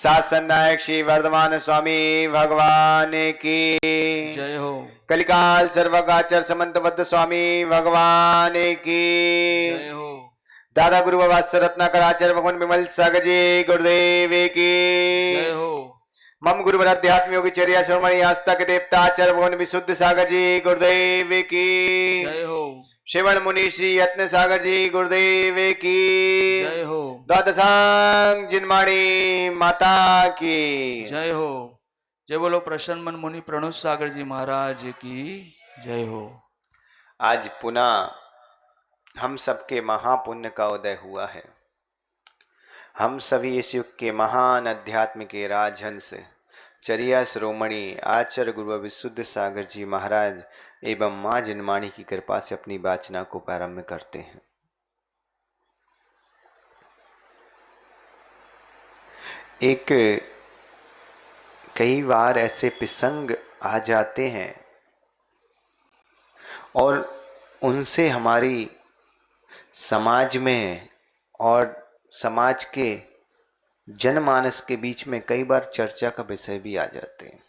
शासन नायक श्री वर्धमान स्वामी भगवान की जय हो। कलिकाल सर्वगाचर समंतबद्ध स्वामी भगवान की जय हो। दादा गुरु बाबा रत्नाकर आचार्य भगवान विमल सागर जी गुरुदेव की जय हो। मम गुरुवर अध्यात्म योगी चर्या श्रमणी आस्था के देवता आचार्य भगवान विशुद्ध सागर जी गुरुदेव की जय हो। श्रवण मुनि श्री यत्न सागर जी गुरुदेव की जय हो। द्वादशांग जिनमाणी माता की जय हो। जय बोलो प्रसन्न मन मुनि प्रणुत सागर जी महाराज की जय हो। आज पुनः हम सबके महापुण्य का उदय हुआ है। हम सभी इस युग के महान अध्यात्म के राजहंस चरिया शिरोमणि आचार्य गुरु विशुद्ध सागर जी महाराज एवं मां जिनमाणी की कृपा से अपनी वाचना को प्रारंभ करते हैं। एक कई बार ऐसे प्रसंग आ जाते हैं और उनसे हमारी समाज में और समाज के जनमानस के बीच में कई बार चर्चा का विषय भी आ जाते हैं।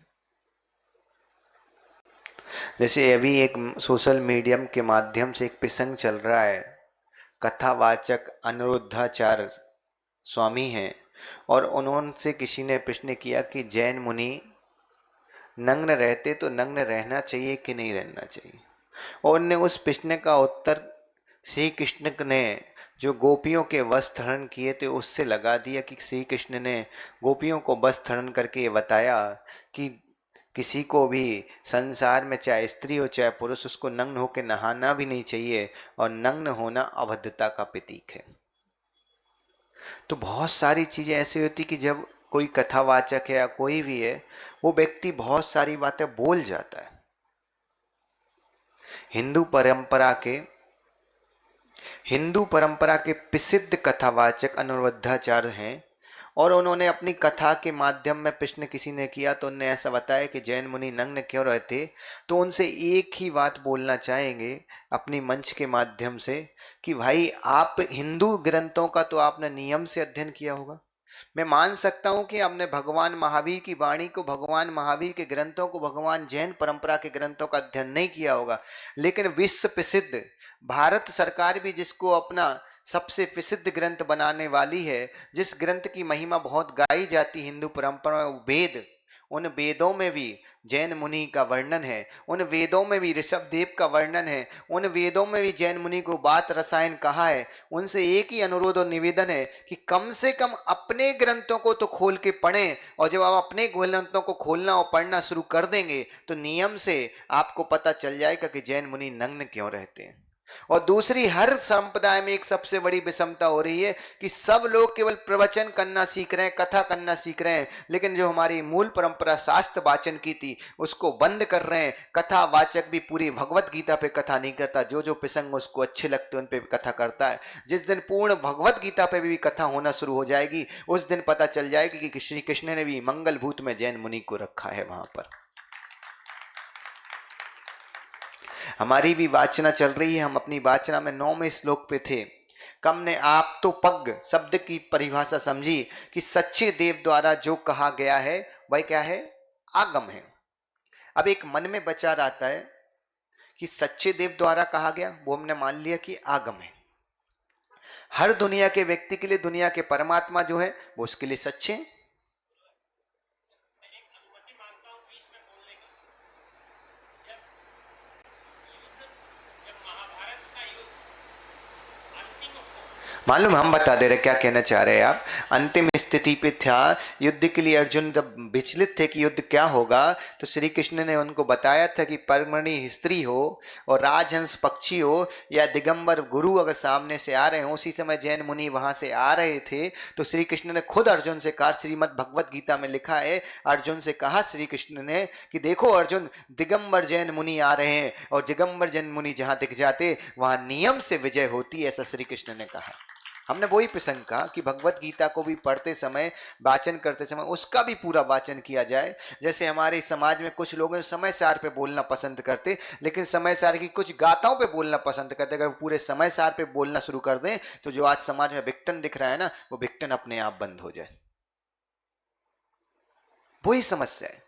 जैसे अभी एक सोशल मीडियम के माध्यम से एक प्रसंग चल रहा है। कथावाचक अनिरुद्धाचार्य स्वामी हैं और उन्होंने किसी ने प्रश्न किया कि जैन मुनि नग्न रहते तो नग्न रहना चाहिए कि नहीं रहना चाहिए, और उन्होंने उस प्रश्न का उत्तर श्री कृष्ण ने जो गोपियों के वस्त्र हरण किए थे उससे लगा दिया कि श्री कृष्ण ने गोपियों को वस्त्र हरण करके ये बताया कि किसी को भी संसार में चाहे स्त्री हो चाहे पुरुष उसको नग्न होकर नहाना भी नहीं चाहिए और नग्न होना अभद्रता का प्रतीक है। तो बहुत सारी चीज़ें ऐसी होती कि जब कोई कथावाचक है या कोई भी है वो व्यक्ति बहुत सारी बातें बोल जाता है। हिंदू परंपरा के प्रसिद्ध कथावाचक अनिरुद्धाचार्य हैं और उन्होंने अपनी कथा के माध्यम में प्रश्न किसी ने किया तो उन्होंने ऐसा बताया कि जैन मुनि नग्न क्यों रहते, तो उनसे एक ही बात बोलना चाहेंगे अपनी मंच के माध्यम से कि भाई आप हिंदू ग्रंथों का तो आपने नियम से अध्ययन किया होगा। मैं मान सकता हूं कि आपने भगवान महावीर की वाणी को, भगवान महावीर के ग्रंथों को, भगवान जैन परंपरा के ग्रंथों का अध्ययन नहीं किया होगा, लेकिन विश्व प्रसिद्ध भारत सरकार भी जिसको अपना सबसे प्रसिद्ध ग्रंथ बनाने वाली है, जिस ग्रंथ की महिमा बहुत गाई जाती हिंदू परंपरा में, वेद, उन वेदों में भी जैन मुनि का वर्णन है, उन वेदों में भी ऋषभ देव का वर्णन है, उन वेदों में भी जैन मुनि को बात रसायन कहा है। उनसे एक ही अनुरोध और निवेदन है कि कम से कम अपने ग्रंथों को तो खोल के पढ़ें, और जब आप अपने ग्रंथों को खोलना और पढ़ना शुरू कर देंगे तो नियम से आपको पता चल जाएगा कि जैन मुनि नग्न क्यों रहते हैं। और दूसरी, हर संप्रदाय में एक सबसे बड़ी विषमता हो रही है कि सब लोग केवल प्रवचन करना सीख रहे हैं, कथा करना सीख रहे हैं, लेकिन जो हमारी मूल परंपरा शास्त्र वाचन की थी उसको बंद कर रहे हैं। कथा वाचक भी पूरी भगवत गीता पे कथा नहीं करता, जो जो प्रसंग उसको अच्छे लगते हैं उन पे कथा करता है। जिस दिन पूर्ण भगवत गीता पे भी कथा होना शुरू हो जाएगी उस दिन पता चल जाएगी कि श्री कृष्ण ने भी मंगलभूत में जैन मुनि को रखा है। वहां पर हमारी भी वाचना चल रही है। हम अपनी वाचना में 9वें श्लोक पे थे। कम ने आप तो पग शब्द की परिभाषा समझी कि सच्चे देव द्वारा जो कहा गया है वह क्या है? आगम है। अब एक मन में विचार आता है कि सच्चे देव द्वारा कहा गया, वो हमने मान लिया कि आगम है। हर दुनिया के व्यक्ति के लिए दुनिया के परमात्मा जो है वो उसके लिए सच्चे हैं। मालूम, हम बता दे रहे क्या कहना चाह रहे हैं आप। अंतिम स्थिति पे था, युद्ध के लिए अर्जुन जब विचलित थे कि युद्ध क्या होगा, तो श्री कृष्ण ने उनको बताया था कि परमणि स्त्री हो और राजहंस पक्षी हो या दिगंबर गुरु अगर सामने से आ रहे हो। उसी समय जैन मुनि वहां से आ रहे थे तो श्री कृष्ण ने खुद अर्जुन से कहा, श्रीमद् भगवत गीता में लिखा है, अर्जुन से कहा श्री कृष्ण ने कि देखो अर्जुन, दिगंबर जैन मुनि आ रहे हैं और दिगंबर जैन मुनि जहां दिख जाते वहां नियम से विजय होती, ऐसा श्री कृष्ण ने कहा। हमने वही प्रसंग कहा कि भगवत गीता को भी पढ़ते समय, वाचन करते समय उसका भी पूरा वाचन किया जाए। जैसे हमारे समाज में कुछ लोग समय सार पे बोलना पसंद करते, लेकिन समय सार की कुछ गाथाओं पे बोलना पसंद करते। अगर पूरे समय सार पे बोलना शुरू कर दें तो जो आज समाज में विघटन दिख रहा है ना, वो विघटन अपने आप बंद हो जाए। वही समस्या है।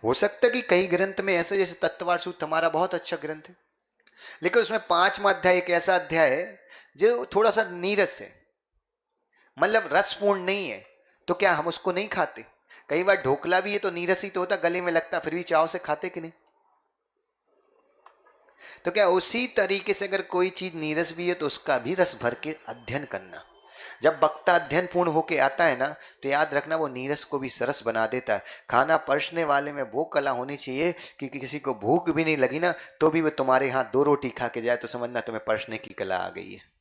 हो सकता है कि कई ग्रंथ में ऐसे, जैसे तत्वार सूत्र हमारा बहुत अच्छा ग्रंथ है, लेकिन उसमें 5वां अध्याय एक ऐसा अध्याय है जो थोड़ा सा नीरस है, मतलब रसपूर्ण नहीं है, तो क्या हम उसको नहीं खाते? कई बार ढोकला भी है तो नीरस ही तो होता, गले में लगता, फिर भी चाव से खाते कि नहीं? तो क्या उसी तरीके से अगर कोई चीज नीरस भी है तो उसका भी रस भर के अध्ययन करना। जब वक्ता अध्ययन पूर्ण होके आता है ना, तो याद रखना वो नीरस को भी सरस बना देता है। खाना परसने वाले में वो कला होनी चाहिए कि किसी को भूख भी नहीं लगी ना, तो भी वो तुम्हारे यहाँ 2 रोटी खा के जाए तो समझना तुम्हें परसने की कला आ गई है।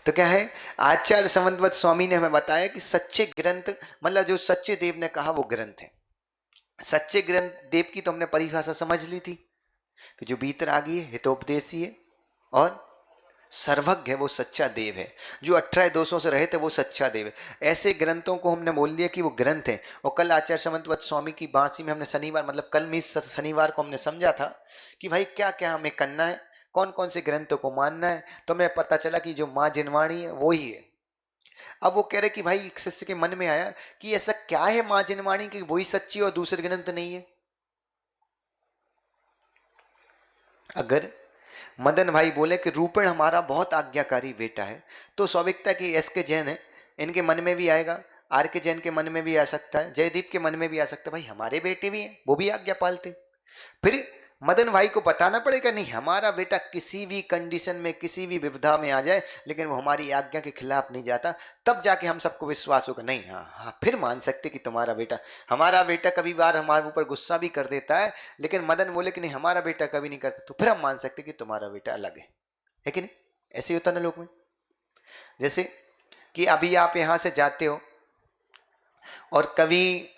तो क्या है, आचार्य समन्वत स्वामी ने हमें बताया कि सच्चे ग्रंथ, मतलब जो सच्चे देव ने कहा वो ग्रंथ है। सच्चे ग्रंथ देव की तो हमने परिभाषा समझ ली थी कि जो बीतरागी है, हितोपदेशी है और सर्वज्ञ है, वो सच्चा देव है। जो 18 दोषों से रहित है वो सच्चा देव है। ऐसे ग्रंथों को हमने बोल दिया कि वो ग्रंथ है। और कल आचार्य समन्वत स्वामी की बारसी में हमने शनिवार, मतलब कल में शनिवार को हमने समझा था कि भाई क्या क्या हमें करना है, कौन कौन से ग्रंथों को मानना है। तो हमें पता चला कि जो माँ जिनवाणी है वो ही है। अब वो कह रहे कि भाई एक शिष्य के मन में आया कि ऐसा क्या है माँ जिनवाणी की वही सच्ची और दूसरे ग्रंथ नहीं है। अगर मदन भाई बोले कि रूपेण हमारा बहुत आज्ञाकारी बेटा है, तो स्वाभाविकता कि एस के जैन है, इनके मन में भी आएगा, आर के जैन के मन में भी आ सकता है, जयदीप के मन में भी आ सकता है, भाई हमारे बेटे भी हैं, वो भी आज्ञा पालते। फिर मदन भाई को बताना पड़ेगा नहीं, हमारा बेटा किसी भी कंडीशन में किसी भी विपदा में आ जाए लेकिन वो हमारी आज्ञा के खिलाफ नहीं जाता, तब जाके हम सबको विश्वास होगा। नहीं, हाँ हाँ, फिर मान सकते कि तुम्हारा बेटा, हमारा बेटा कभी बार हमारे ऊपर गुस्सा भी कर देता है, लेकिन मदन बोले कि नहीं हमारा बेटा कभी नहीं करता, तो फिर हम मान सकते कि तुम्हारा बेटा अलग है कि नहीं? ऐसे ही होता ना लोग में। जैसे कि अभी आप यहां से जाते हो और कभी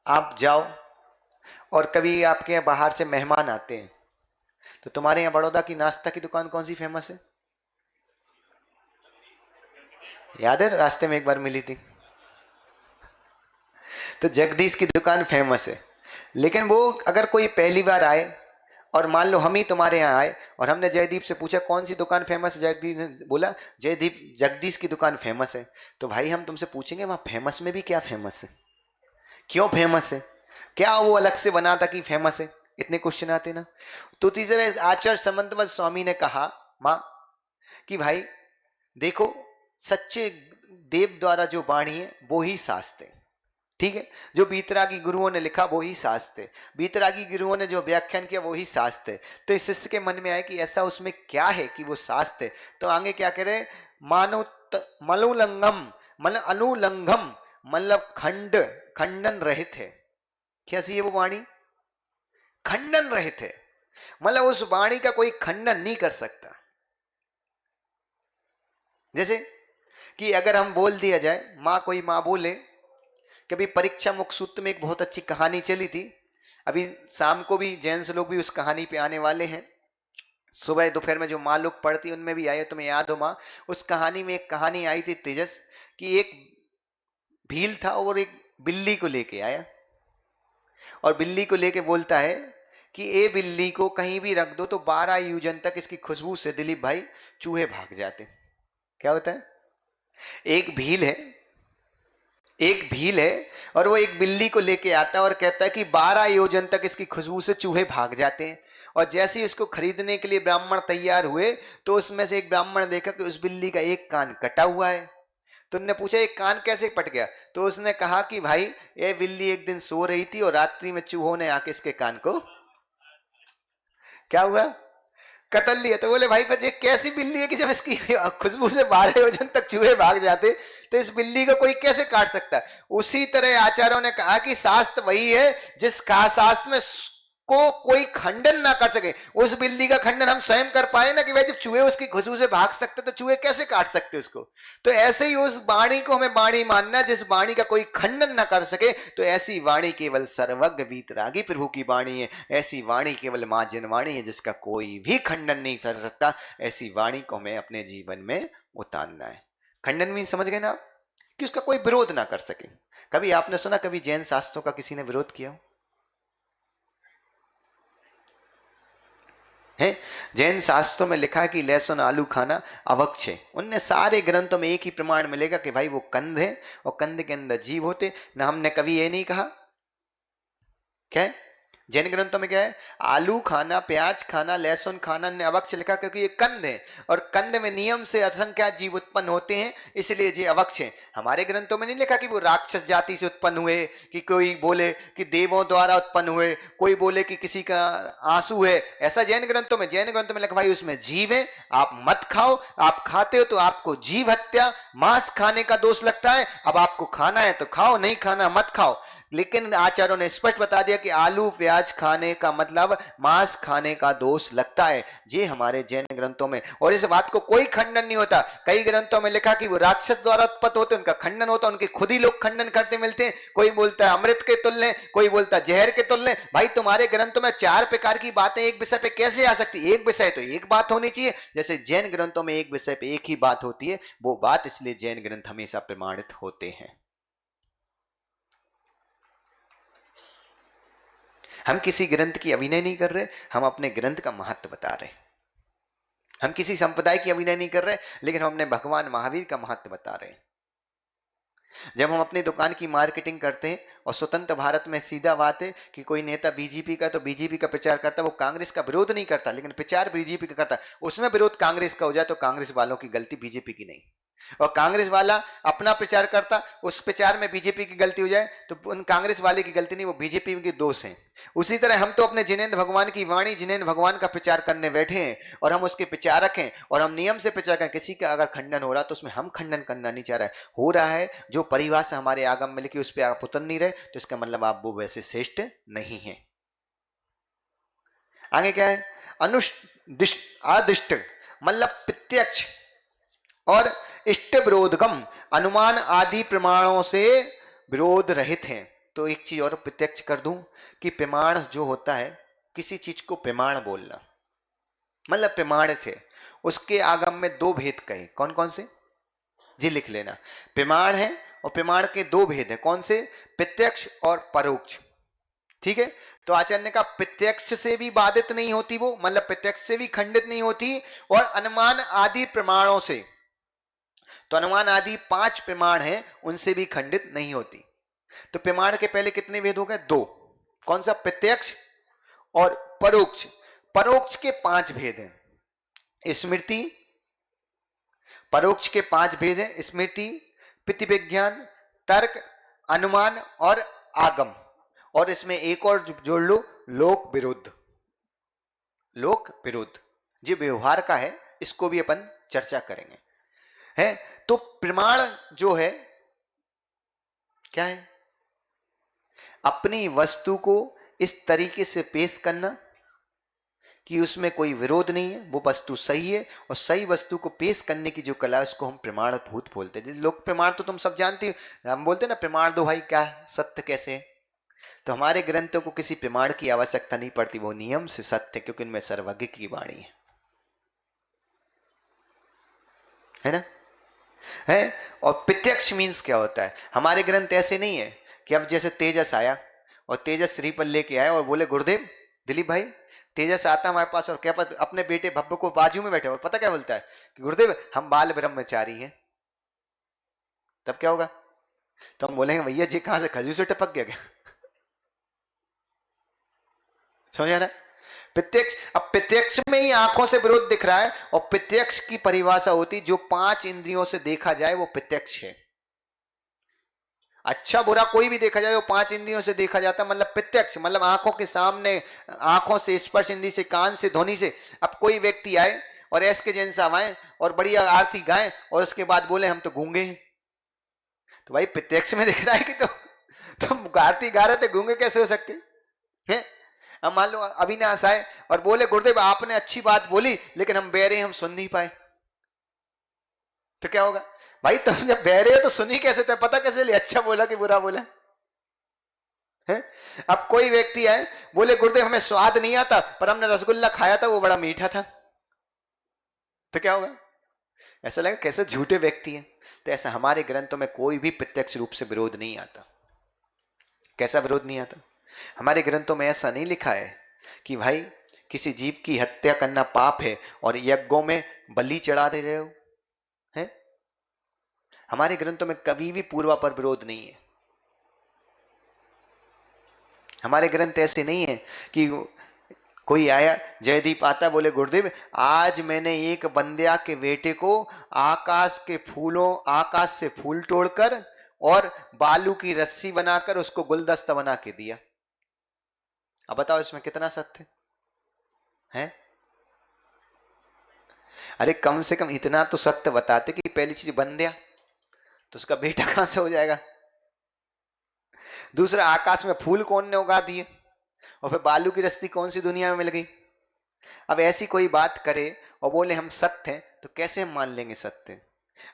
आप जाओ और कभी आपके यहाँ बाहर से मेहमान आते हैं, तो तुम्हारे यहाँ बड़ौदा की नाश्ता की दुकान कौन सी फेमस है? याद है, रास्ते में एक बार मिली थी, तो जगदीश की दुकान फेमस है। लेकिन वो अगर कोई पहली बार आए और मान लो हम ही तुम्हारे यहाँ आए और हमने जयदीप से पूछा कौन सी दुकान फेमस है, जगदीप ने बोला जयदीप जगदीश की दुकान फेमस है, तो भाई हम तुमसे पूछेंगे वहाँ फेमस में भी क्या फेमस है, क्यों फेमस है, क्या वो अलग से बना था कि फेमस है? इतने क्वेश्चन आते ना। तो तीसरे आचार्य समन्वत स्वामी ने कहा माँ कि भाई देखो, सच्चे देव द्वारा जो वाणी है वो ही शास्त्र है, ठीक है? जो बीतरागी गुरुओं ने लिखा वो ही शास्त्र है, बीतरागी गुरुओं ने जो व्याख्यान किया वो ही शास्त्र है। तो इस शिष्य के मन में आया कि ऐसा उसमें क्या है कि वो शास्त्र है। तो आगे क्या कह रहे, मानो मलुलंगम, मतलब अनुलंघम, मतलब खंडन रहित है। कैसी है वो वाणी? खंडन रहित है, मतलब उस वाणी का कोई खंडन नहीं कर सकता। जैसे कि अगर हम बोल दिया जाए, कोई माँ बोले, कभी परीक्षा मुख्य सूत्र में एक बहुत अच्छी कहानी चली थी, अभी शाम को भी जैन लोग भी उस कहानी पे आने वाले हैं, सुबह दोपहर में जो माँ लोग पढ़ती उनमें भी आए, तुम्हें याद हो माँ, उस कहानी में एक कहानी आई थी तेजस, कि एक भील था और एक बिल्ली को लेके आया, और बिल्ली को लेके बोलता है कि ए बिल्ली को कहीं भी रख दो तो 12 योजन तक इसकी खुशबू से दिलीप भाई चूहे भाग जाते। क्या होता है, एक भील है, एक भील है और वो एक बिल्ली को लेके आता है और कहता है कि 12 योजन तक इसकी खुशबू से चूहे भाग जाते हैं। और जैसे ही इसको खरीदने के लिए ब्राह्मण तैयार हुए तो उसमें से एक ब्राह्मण देखा कि उस बिल्ली का एक कान कटा हुआ है। तो उन्होंने पूछा एक कान कैसे कट गया? तो उसने कहा कि भाई ये बिल्ली एक दिन सो रही थी और रात्रि में चूहों ने आके इसके कान को क्या हुआ, कतल लिया। तो बोले भाई फिर ये कैसी बिल्ली है कि जब इसकी खुशबू से 12 योजन तक चूहे भाग जाते, तो इस बिल्ली को कोई कैसे काट सकता है? उसी तरह आचार्यों ने कहा कि शास्त्र वही है जिसका शास्त्र में को कोई खंडन ना कर सके। उस बिल्ली का खंडन हम स्वयं कर पाए ना कि भाई जब चूहे उसकी खुशबू से भाग सकते तो चूहे कैसे काट सकते उसको? तो ऐसे ही उस वाणी को हमें वाणी मानना जिस वाणी का कोई खंडन ना कर सके। तो ऐसी वाणी केवल सर्वज्ञ वीतरागी प्रभु की वाणी है, ऐसी वाणी केवल मां जिनवाणी है जिसका कोई भी खंडन नहीं कर सकता। ऐसी वाणी को हमें अपने जीवन में उतारना है। खंडन भी समझ गए ना आप, कि उसका कोई विरोध ना कर सके। कभी आपने सुना कभी जैन शास्त्रों का किसी ने विरोध किया? है। जैन शास्त्रों में लिखा है कि लहसुन आलू खाना अभक्ष है। उनने सारे ग्रंथों में एक ही प्रमाण मिलेगा कि भाई वो कंद है और कंद के अंदर जीव होते। ना हमने कभी ये नहीं कहा, क्या है जैन ग्रंथों में क्या है, आलू खाना, प्याज खाना, लहसुन खाना ने अवक्ष लिखा क्योंकि ये कंद है और कंद में नियम से असंख्यात जीव उत्पन्न होते हैं, इसलिए ये अवक्ष है। हमारे ग्रंथों में नहीं लिखा कि वो राक्षस जाति से उत्पन्न हुए, कि कोई बोले कि देवों द्वारा उत्पन्न हुए, कोई बोले कि किसी का आंसू है, ऐसा जैन ग्रंथों में। जैन ग्रंथों में लिखा भाई उसमें जीव है, आप मत खाओ, आप खाते हो तो आपको जीव हत्या, मांस खाने का दोष लगता है। अब आपको खाना है तो खाओ, नहीं खाना मत खाओ। लेकिन आचार्यों ने स्पष्ट बता दिया कि आलू प्याज खाने का मतलब मांस खाने का दोष लगता है, ये हमारे जैन ग्रंथों में। और इस बात को कोई खंडन नहीं होता। कई ग्रंथों में लिखा कि वो राक्षस द्वारा उत्पन्न होते, उनका खंडन होता, उनके खुद ही लोग खंडन करते मिलते हैं। कोई बोलता है अमृत के तुल्य, कोई बोलता है जहर के तुल्य। भाई तुम्हारे ग्रंथों में 4 प्रकार की बातें एक विषय पे कैसे आ सकती? एक विषय तो एक बात होनी चाहिए, जैसे जैन ग्रंथों में एक विषय पे एक ही बात होती है, वो बात इसलिए जैन ग्रंथ हमेशा प्रमाणित होते हैं। हम किसी ग्रंथ की अभिनय नहीं कर रहे, हम अपने ग्रंथ का महत्व बता रहे। हम किसी संप्रदाय की अभिनय नहीं कर रहे, लेकिन हम अपने भगवान महावीर का महत्व बता रहे हैं। जब हम अपनी दुकान की मार्केटिंग करते हैं और स्वतंत्र भारत में सीधा बात है कि कोई नेता बीजेपी का तो बीजेपी का प्रचार करता है, वो कांग्रेस का विरोध नहीं करता, लेकिन प्रचार बीजेपी का करता, उसमें विरोध कांग्रेस का हो जाए तो कांग्रेस वालों की गलती, बीजेपी की नहीं। और कांग्रेस वाला अपना प्रचार करता, उस प्रचार में बीजेपी की गलती हो जाए तो उन कांग्रेस वाले की गलती नहीं, वो बीजेपी के दोष हैं। उसी तरह हम तो अपने जिनेंद्र भगवान की वाणी, जिनेंद्र भगवान का प्रचार करने बैठे हैं और हम उसके प्रचारक हैं और हम नियम से प्रचार करें। किसी का अगर खंडन हो रहा तो उसमें हम खंडन करना नहीं चाह रहे, हो रहा है जो परिभाषा हमारे आगम में लिखी उस पर आप उतर नहीं रहे, तो इसका मतलब आप वो वैसे श्रेष्ठ नहीं है। आगे क्या है, अनुदिष्ट आदिष्ट मतलब प्रत्यक्ष और इष्ट विरोधगम, अनुमान आदि प्रमाणों से विरोध रहित हैं। तो एक चीज और प्रत्यक्ष कर दूं कि प्रमाण जो होता है, किसी चीज को प्रमाण बोलना मतलब प्रमाण थे, उसके आगम में 2 भेद कहे। कौन कौन से जी लिख लेना। प्रमाण है और प्रमाण के 2 भेद हैं। कौन से? प्रत्यक्ष और परोक्ष। ठीक है, तो आचार्य ने कहा प्रत्यक्ष से भी बाधित नहीं होती वो, मतलब प्रत्यक्ष से भी खंडित नहीं होती, और अनुमान आदि प्रमाणों से, तो अनुमान आदि 5 प्रमाण हैं, उनसे भी खंडित नहीं होती। तो प्रमाण के पहले कितने भेद हो गए? 2। कौन सा? प्रत्यक्ष और परोक्ष। परोक्ष के 5 भेद हैं। स्मृति, परोक्ष के 5 भेद हैं, स्मृति, प्रतिविज्ञान, तर्क, अनुमान और आगम। और इसमें एक और जोड़ लो, लोक विरुद्ध। लोक विरुद्ध जो व्यवहार का है, इसको भी अपन चर्चा करेंगे। है तो प्रमाण जो है क्या है? अपनी वस्तु को इस तरीके से पेश करना कि उसमें कोई विरोध नहीं है, वो वस्तु सही है, और सही वस्तु को पेश करने की जो कला है उसको हम प्रमाणभूत बोलते हैं। लोक प्रमाण तो तुम सब जानते हो, हम बोलते हैं ना प्रमाण दो भाई, क्या सत्य कैसे है। तो हमारे ग्रंथों को किसी प्रमाण की आवश्यकता नहीं पड़ती, वो नियम से सत्य, क्योंकि उनमें सर्वज्ञ की वाणी है ना। है और प्रत्यक्ष मीन्स क्या होता है? हमारे ग्रंथ ऐसे नहीं है कि अब जैसे तेजस आया और तेजस श्री पर लेके आया और बोले गुरुदेव दिलीप भाई तेजस आता हमारे पास, और क्या पता अपने बेटे भव्य को बाजू में बैठे और पता क्या बोलता है कि गुरुदेव हम बाल ब्रह्मचारी हैं। तब क्या होगा? तो हम बोलेंगे भैया जी कहां से खजूर से टपक गया क्या? समझा ना? प्रत्यक्ष, अब प्रत्यक्ष में ही आंखों से विरोध दिख रहा है, और प्रत्यक्ष की परिभाषा होती जो 5 इंद्रियों से देखा जाए वो प्रत्यक्ष है। अच्छा बुरा कोई भी देखा जाए वो 5 इंद्रियों से देखा जाता, मतलब प्रत्यक्ष, मतलब आंखों के सामने, आंखों से, स्पर्श इंद्री से, कान से, ध्वनि से। अब कोई व्यक्ति आए और एस के जैन साहब आए और बढ़िया आरती गाएं और उसके बाद बोले हम तो गूंगे हैं, तो भाई प्रत्यक्ष में दिख रहा है कि तो आरती गा रहे थे, गूंगे कैसे हो सकते हैं? अब मान लो अविनाश आए और बोले गुरुदेव आपने अच्छी बात बोली लेकिन हम बहरे हम सुन नहीं पाए, तो क्या होगा? भाई तुम जब बहरे हो तो सुनी कैसे, तो पता कैसे लिया अच्छा बोला कि बुरा बोला है? अब कोई व्यक्ति आए बोले गुरुदेव हमें स्वाद नहीं आता पर हमने रसगुल्ला खाया था वो बड़ा मीठा था, तो क्या होगा? ऐसा लगा कैसे झूठे व्यक्ति हैं। तो ऐसा हमारे ग्रंथों में कोई भी प्रत्यक्ष रूप से विरोध नहीं आता। कैसा विरोध नहीं आता? हमारे ग्रंथों में ऐसा नहीं लिखा है कि भाई किसी जीव की हत्या करना पाप है और यज्ञों में बलि चढ़ा दे रहे हो हैं? हमारे ग्रंथों में कभी भी पूर्वा पर विरोध नहीं है। हमारे ग्रंथ ऐसे नहीं है कि कोई आया, जयदीप आता, बोले गुरुदेव आज मैंने एक बंद्या के बेटे को आकाश से फूल तोड़कर और बालू की रस्सी बनाकर उसको गुलदस्ता बना के दिया। अब बताओ इसमें कितना सत्य है? अरे कम से कम इतना तो सत्य बताते कि पहली चीज बंद्या, तो उसका बेटा कहां से हो जाएगा? दूसरा, आकाश में फूल कौन ने उगा दिए? और फिर बालू की रस्सी कौन सी दुनिया में मिल गई? अब ऐसी कोई बात करे और बोले हम सत्य हैं, तो कैसे हम मान लेंगे सत्य?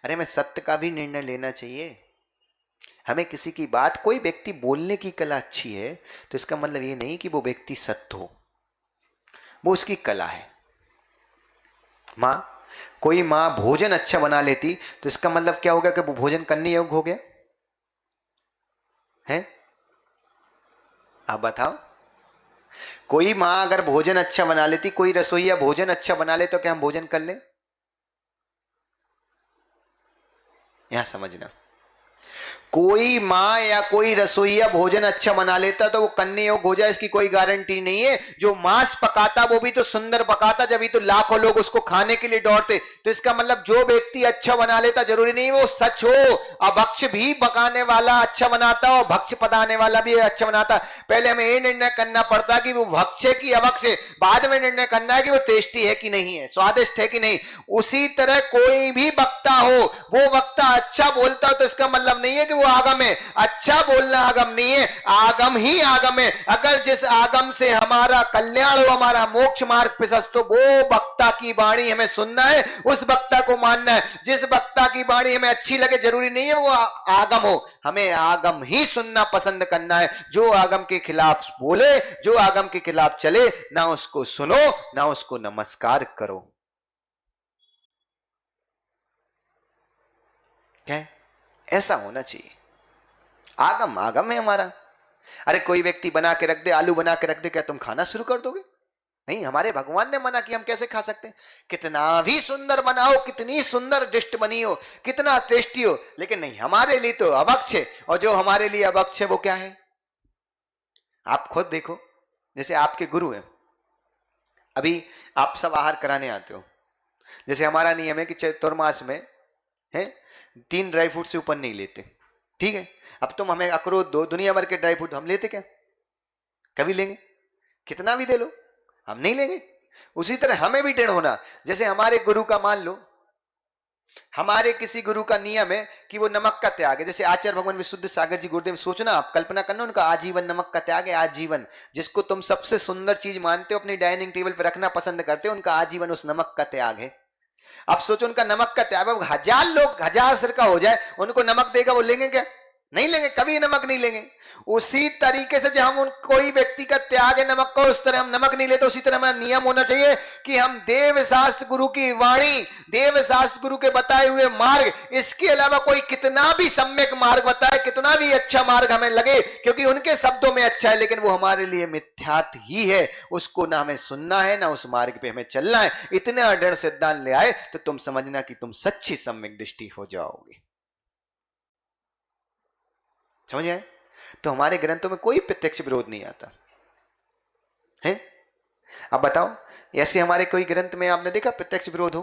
अरे हमें सत्य का भी निर्णय लेना चाहिए। हमें किसी की बात, कोई व्यक्ति बोलने की कला अच्छी है तो इसका मतलब ये नहीं कि वो व्यक्ति सत्य हो, वो उसकी कला है। कोई माँ भोजन अच्छा बना लेती तो इसका मतलब क्या होगा कि वो भोजन करने योग्य हो गया है? आप बताओ। कोई माँ अगर भोजन अच्छा बना लेती, कोई रसोईया भोजन अच्छा बना ले, तो क्या हम भोजन कर ले? यहां समझना, कोई माँ या कोई रसोईया भोजन अच्छा बना लेता तो वो करने योग्य हो जाए, इसकी कोई गारंटी नहीं है। जो मांस पकाता वो भी तो सुंदर पकाता, जब तो लाखों लोग उसको खाने के लिए दौड़ते। तो इसका मतलब जो व्यक्ति अच्छा बना लेता जरूरी नहीं वो सच हो। अभक्ष भी पकाने वाला अच्छा बनाता और भक्ष पकाने वाला भी अच्छा बनाता। पहले हमें ये निर्णय करना पड़ता कि वो भक्ष है कि अभक्ष है, बाद में निर्णय करना है कि वो टेस्टी है कि नहीं है, स्वादिष्ट है कि नहीं। उसी तरह कोई भी वक्ता हो, वो वक्ता अच्छा बोलता हो तो इसका मतलब नहीं है कि वो आगम है। अच्छा बोलना आगम नहीं है, आगम ही आगम है। अगर जिस आगम से हमारा कल्याण हो, हमारा मोक्ष मार्ग प्रशस्त हो, वो वक्ता की वाणी हमें सुनना है, उस वक्ता को मानना है। जिस वक्ता की वाणी हमें अच्छी लगे जरूरी नहीं है वो आगम हो, हमें आगम ही सुनना पसंद करना है। जो आगम के खिलाफ बोले, जो आगम के खिलाफ चले, ना उसको सुनो ना उसको नमस्कार करो। क्या ऐसा होना चाहिए? आगम आगम है हमारा। अरे कोई व्यक्ति बना के रख दे, आलू बना के रख दे, क्या तुम खाना शुरू कर दोगे? नहीं, हमारे भगवान ने मना किया, हम कैसे खा सकते हैं? कितना भी सुंदर बनाओ, कितनी सुंदर डिश बनी हो, कितना टेस्टी हो, लेकिन नहीं, हमारे लिए तो अभक्ष है। और जो हमारे लिए अभक्ष है वो क्या है? आप खुद देखो, जैसे आपके गुरु हैं, अभी आप सब आहार कराने आते हो, जैसे हमारा नियम है कि चतुर्मास में है 3 ड्राई फ्रूट से ऊपर नहीं लेते, ठीक है? अब तुम हमें अखरोट दो, दुनिया भर के ड्राई फ्रूट, हम लेते क्या? कभी लेंगे? कितना भी दे लो हम नहीं लेंगे। उसी तरह हमें भी दृढ़ होना। जैसे हमारे गुरु का, मान लो हमारे किसी गुरु का नियम है कि वो नमक का त्याग है। जैसे आचार्य भगवान विशुद्ध सागर जी गुरुदेव, सोचना आप, कल्पना करना, उनका आजीवन नमक का त्याग है, आजीवन। जिसको तुम सबसे सुंदर चीज मानते हो, अपनी डाइनिंग टेबल पर रखना पसंद करते हो, उनका आजीवन उस नमक का त्याग है। अब सोचो उनका नमक का त्याग, 1000 लोग 1000 सिर का हो जाए, उनको नमक देगा, वो लेंगे क्या? नहीं लेंगे, कभी नमक नहीं लेंगे। उसी तरीके से जब हम कोई व्यक्ति का त्याग है नमक का, उस तरह हम नमक नहीं लेते। उसी तरह हमारा नियम होना चाहिए कि हम देव शास्त्र गुरु की वाणी, देव शास्त्र गुरु के बताए हुए मार्ग, इसके अलावा कोई कितना भी सम्यक मार्ग बताए, कितना भी अच्छा मार्ग हमें लगे, क्योंकि उनके शब्दों में अच्छा है, लेकिन वो हमारे लिए मिथ्यात ही है, उसको ना हमें सुनना है ना उस मार्ग पे हमें चलना है। इतने अडर सिद्धांत ले आए तो तुम समझना कि तुम सच्ची सम्यक दृष्टि हो जाओगे। समझ आए? तो हमारे ग्रंथों में कोई प्रत्यक्ष विरोध नहीं आता है। अब बताओ, ऐसे हमारे कोई ग्रंथ में आपने देखा प्रत्यक्ष विरोध हो?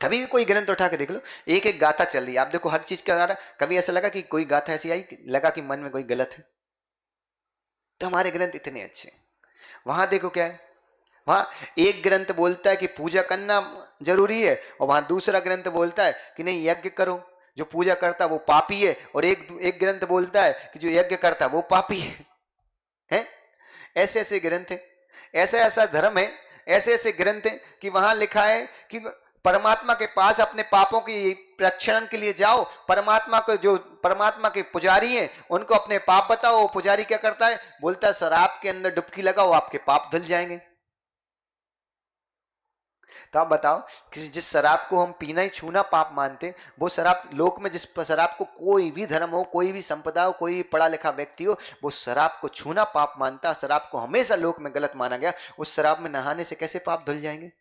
कभी भी कोई ग्रंथ उठा के देख लो, एक एक गाथा चल रही है, आप देखो हर चीज का। कभी ऐसा लगा कि कोई गाथा ऐसी आई लगा कि मन में कोई गलत है? तो हमारे ग्रंथ इतने अच्छे हैं। वहां देखो क्या है, वहां एक ग्रंथ बोलता है कि पूजा करना जरूरी है, और वहां दूसरा ग्रंथ बोलता है कि नहीं, यज्ञ करो, जो पूजा करता वो पापी है। और एक ग्रंथ बोलता है कि जो यज्ञ करता वो पापी है? ऐसे ऐसे ग्रंथ है, ऐसा ऐसा धर्म है, ऐसे ऐसे ग्रंथ है कि वहां लिखा है कि परमात्मा के पास अपने पापों की प्रक्षालन के लिए जाओ। परमात्मा को, जो परमात्मा के पुजारी हैं, उनको अपने पाप बताओ। वो पुजारी क्या करता है? बोलता है शराब के अंदर डुबकी लगाओ, आपके पाप धुल जाएंगे। तो आप बताओ, किसी जिस शराब को हम पीना ही छूना पाप मानते, वो शराब लोक में, जिस शराब को कोई भी धर्म हो, कोई भी संप्रदाय हो, कोई भी पढ़ा लिखा व्यक्ति हो, वो शराब को छूना पाप मानता, शराब को हमेशा लोक में गलत माना गया, उस शराब में नहाने से कैसे पाप धुल जाएंगे?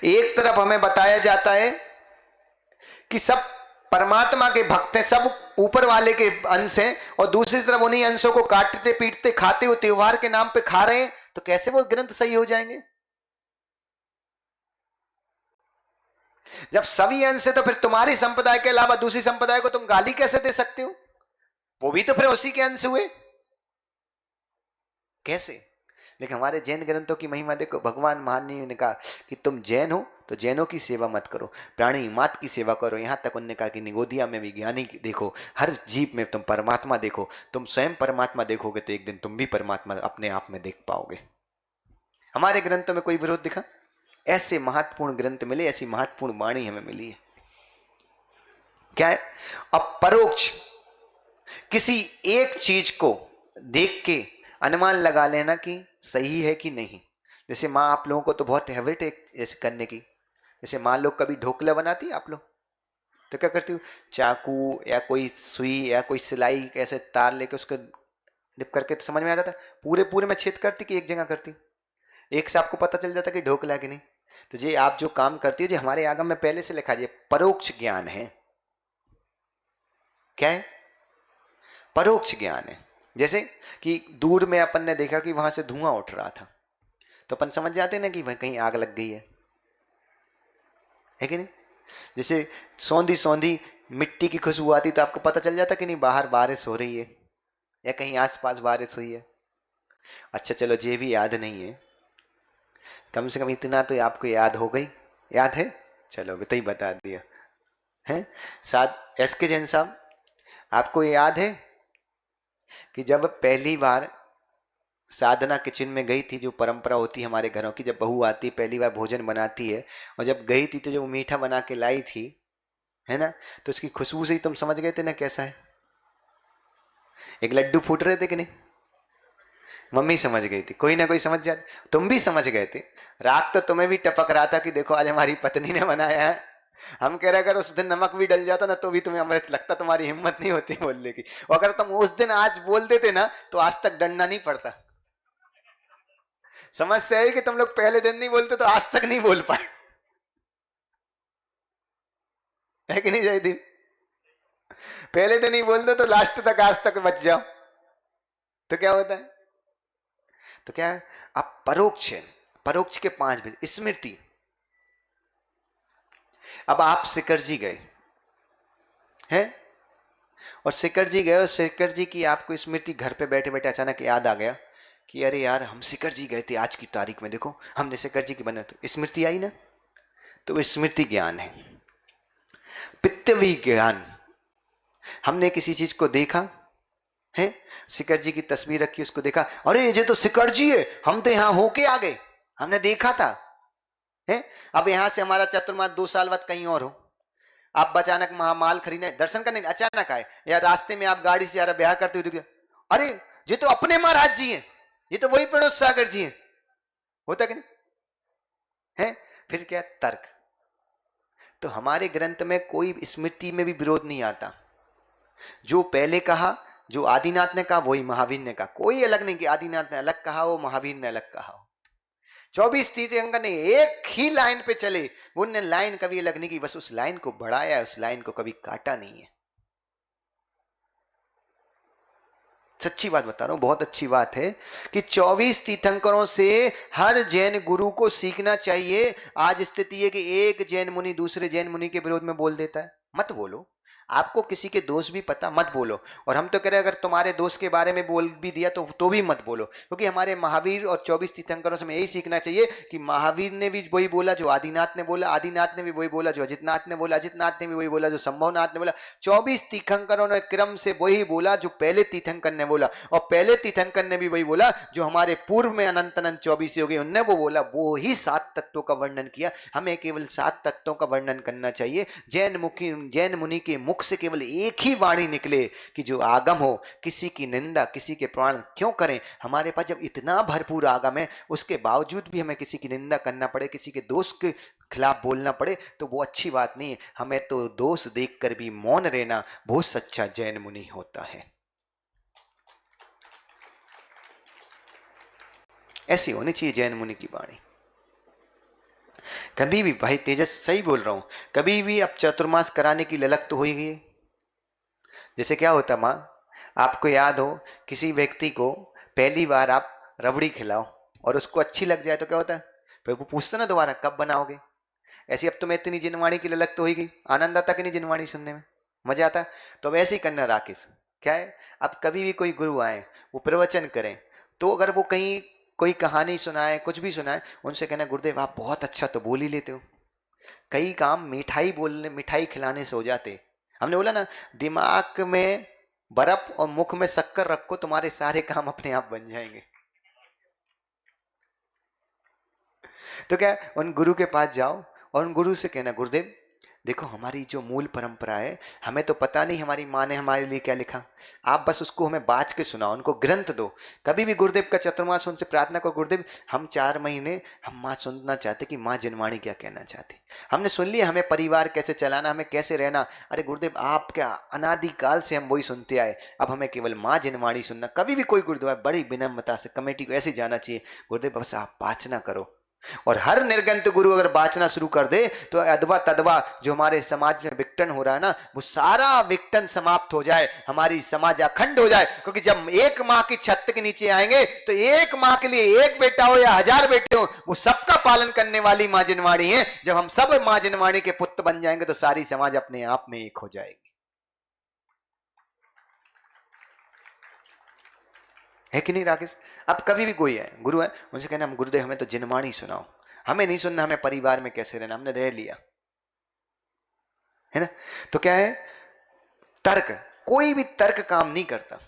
एक तरफ हमें बताया जाता है कि सब परमात्मा के भक्त हैं, सब ऊपर वाले के अंश हैं, और दूसरी तरफ उन्हीं अंशों को काटते पीटते खाते हुए त्योहार के नाम पे खा रहे हैं, तो कैसे वो ग्रंथ सही हो जाएंगे? जब सभी अंश है तो फिर तुम्हारी संप्रदाय के अलावा दूसरी संप्रदाय को तुम गाली कैसे दे सकते हो? वो भी तो फिर उसी के अंश हुए, कैसे? लेकिन हमारे जैन ग्रंथों की महिमा देखो, भगवान महान ने कहा कि तुम जैन हो तो जैनों की सेवा मत करो, प्राणी मात की सेवा करो। यहां तक उन्होंने कहा कि निगोदिया में विज्ञानी देखो, हर जीव में तुम परमात्मा देखो, तुम स्वयं परमात्मा देखोगे तो एक दिन तुम भी परमात्मा अपने आप में देख पाओगे। हमारे ग्रंथों में कोई विरोध दिखा? ऐसे महत्वपूर्ण ग्रंथ मिले, ऐसी महत्वपूर्ण वाणी हमें मिली है। क्या है? अब परोक्ष किसी एक चीज को देख के अनुमान लगा लेना कि सही है कि नहीं। जैसे माँ, आप लोगों को तो बहुत हैबिट है ऐसे करने की। जैसे माँ लोग कभी ढोकला बनाती है आप लोग, तो क्या करती हो, चाकू या कोई सुई या कोई सिलाई कैसे तार लेके उसको डिप करके, तो समझ में आ जाता पूरे पूरे में छेद करती कि एक जगह करती, एक से आपको पता चल जाता कि ढोकला कि नहीं। तो ये आप जो काम करती हो, जो हमारे आगम में पहले से लिखा है, परोक्ष ज्ञान है। क्या है? परोक्ष ज्ञान है। जैसे कि दूर में अपन ने देखा कि वहां से धुआं उठ रहा था, तो अपन समझ जाते ना कि भाई कहीं आग लग गई है कि नहीं? जैसे सौंधी सौंधी मिट्टी की खुशबू आती तो आपको पता चल जाता कि नहीं बाहर बारिश हो रही है या कहीं आसपास बारिश हुई है। अच्छा चलो, ये भी याद नहीं है, कम से कम इतना तो आपको याद हो गई। याद है? चलो तो ही बता दिया है। साथ एस के जैन साहब, आपको याद है कि जब पहली बार साधना किचन में गई थी, जो परंपरा होती है हमारे घरों की, जब बहू आती पहली बार भोजन बनाती है, और जब गई थी तो जो मीठा बना के लाई थी, है ना, तो उसकी खुशबू से ही तुम समझ गए थे ना कैसा है। एक लड्डू फूट रहे थे कि नहीं? मम्मी समझ गई थी, कोई ना कोई समझ जाते, तुम भी समझ गए थे। रात तो तुम्हें भी टपक रहा था कि देखो आज हमारी पत्नी ने बनाया है। हम कह रहे अगर उस दिन नमक भी डल जाता ना तो भी तुम्हें अमृत लगता, तुम्हारी हिम्मत नहीं होती बोलने की। और अगर तुम उस दिन आज बोल देते ना तो आज तक डरना नहीं पड़ता। समस्या है कि तुम लोग पहले दिन नहीं बोलते तो आज तक नहीं बोल पाए, है कि नहीं जयदीप? पहले दिन नहीं बोलते तो लास्ट तक आज तक बच जाओ, तो क्या होता है? तो क्या है? अब परोक्ष है, परोक्ष के 5 भेद। स्मृति, अब आप शिखर जी गए हैं, और शिखर जी गए, और शिखर जी की आपको स्मृति घर पे बैठे बैठे अचानक याद आ गया कि अरे यार हम शिखर जी गए थे आज की तारीख में, देखो हमने शिखर जी की बने, तो स्मृति आई ना, तो वो स्मृति ज्ञान है। पित्तवी ज्ञान, हमने किसी चीज को देखा है, शिखर जी की तस्वीर रखी, उसको देखा, अरे ये तो शिखर जी है, हम तो यहां होके आ गए, हमने देखा था है। अब यहां से हमारा चतुर्मास 2 साल बाद कहीं और हो, आप अचानक महामाल खरीदने दर्शन करने अचानक आए, या रास्ते में आप गाड़ी से आ रहे ब्याह करते हुए, अरे ये तो अपने महाराज जी हैं, ये तो वही प्रणोद सागर जी हैं, होता कि नहीं है? फिर क्या? तर्क। तो हमारे ग्रंथ में कोई स्मृति में भी विरोध नहीं आता, जो पहले कहा, जो आदिनाथ ने कहा वही महावीर ने कहा, कोई अलग नहीं कि आदिनाथ ने अलग कहा हो महावीर ने अलग कहा हो। 24 तीर्थंकर ने एक ही लाइन पे चले, उनने लाइन कभी अलग नहीं की, बस उस लाइन को बढ़ाया, उस लाइन को कभी काटा नहीं है। सच्ची बात बता रहा हूं, बहुत अच्छी बात है कि 24 तीर्थंकरों से हर जैन गुरु को सीखना चाहिए। आज स्थिति है कि एक जैन मुनि दूसरे जैन मुनि के विरोध में बोल देता है, मत बोलो, आपको किसी के दोष भी पता, मत बोलो। और हम तो कह रहे अगर तुम्हारे दोस्त के बारे में बोल भी दिया तो भी मत बोलो, क्योंकि हमारे महावीर और 24 तीर्थंकरों से हमें यही सीखना चाहिए कि महावीर ने भी वही बोला जो आदिनाथ ने बोला, आदिनाथ ने भी वही बोला जो अजितनाथ ने बोला, अजितनाथ ने भी वही बोला जो संभवनाथ ने बोला, 24 तीर्थंकरों ने क्रम से वही बोला जो पहले तीर्थंकर ने बोला, और पहले तीर्थंकर ने भी वही बोला जो हमारे पूर्व में अनंत अनंत 24 योगी उनने वो बोला, वो ही 7 तत्वों का वर्णन किया। हमें केवल 7 तत्वों का वर्णन करना चाहिए। जैन मुनि के मुख से केवल एक ही वाणी निकले कि जो आगम हो, किसी की निंदा, किसी के प्राण क्यों करें। हमारे पास जब इतना भरपूर आगम है, उसके बावजूद भी हमें किसी की निंदा करना पड़े, किसी के दोष के खिलाफ बोलना पड़े, तो वो अच्छी बात नहीं है। हमें तो दोष देखकर भी मौन रहना बहुत सच्चा जैन मुनि होता है। ऐसी होनी चाहिए जैन मुनि की वाणी। कभी भी, भाई तेजस सही बोल रहा हूं, कभी भी अब चतुर्मास कराने की ललक तो हो ही गई। जैसे क्या होता माँ, आपको याद हो, किसी व्यक्ति को पहली बार आप रबड़ी खिलाओ और उसको अच्छी लग जाए तो क्या होता है, फिर वो पूछता ना दोबारा कब बनाओगे। ऐसी अब तो मैं इतनी जिनवाणी की ललक तो हो ही गई, आनंद आता कि नहीं जिनवाणी सुनने में, मजा आता। तो अब ऐसे ही करना राकेश, क्या है, अब कभी भी कोई गुरु आए, वो प्रवचन करें, तो अगर वो कहीं कोई कहानी सुनाए, कुछ भी सुनाए, उनसे कहना गुरुदेव आप बहुत अच्छा तो बोल ही लेते हो। कई काम मिठाई बोलने, मिठाई खिलाने से हो जाते। हमने बोला ना, दिमाग में बर्फ और मुख में शक्कर रखो, तुम्हारे सारे काम अपने आप बन जाएंगे। तो क्या, उन गुरु के पास जाओ और उन गुरु से कहना गुरुदेव देखो हमारी जो मूल परंपरा है, हमें तो पता नहीं हमारी माँ ने हमारे लिए क्या लिखा, आप बस उसको हमें बाँच के सुनाओ, उनको ग्रंथ दो। कभी भी गुरुदेव का चतुर्मास उनसे प्रार्थना करो, गुरुदेव हम 4 महीने हम माँ सुनना चाहते कि माँ जिनवाणी क्या कहना चाहती। हमने सुन लिया हमें परिवार कैसे चलाना, हमें कैसे रहना। अरे गुरुदेव आप क्या, अनादिकाल से हम वही सुनते आए, अब हमें केवल माँ जिनवाणी सुनना। कभी भी कोई गुरुद्वारा बड़ी विनम्रता से कमेटी को ऐसे जाना चाहिए, गुरुदेव बस आप बाचना करो। और हर निर्गंत गुरु अगर बाचना शुरू कर दे तो अदवा तदवा जो हमारे समाज में विघटन हो रहा है ना, वो सारा विघटन समाप्त हो जाए, हमारी समाज अखंड हो जाए। क्योंकि जब एक माँ की छत के नीचे आएंगे तो एक माँ के लिए एक बेटा हो या 1000 बेटे हो, वो सबका पालन करने वाली माँ जिनवाणी है। जब हम सब माँ जिनवाणी के पुत्र बन जाएंगे तो सारी समाज अपने आप में एक हो जाएगी, है कि नहीं राकेश। अब कभी भी कोई है गुरु है, उनसे कहना हम गुरुदेव हमें तो जिनवाणी सुनाओ, हमें नहीं सुनना, हमें परिवार में कैसे रहना, हमने रह लिया है ना। तो क्या है, तर्क, कोई भी तर्क काम नहीं करता।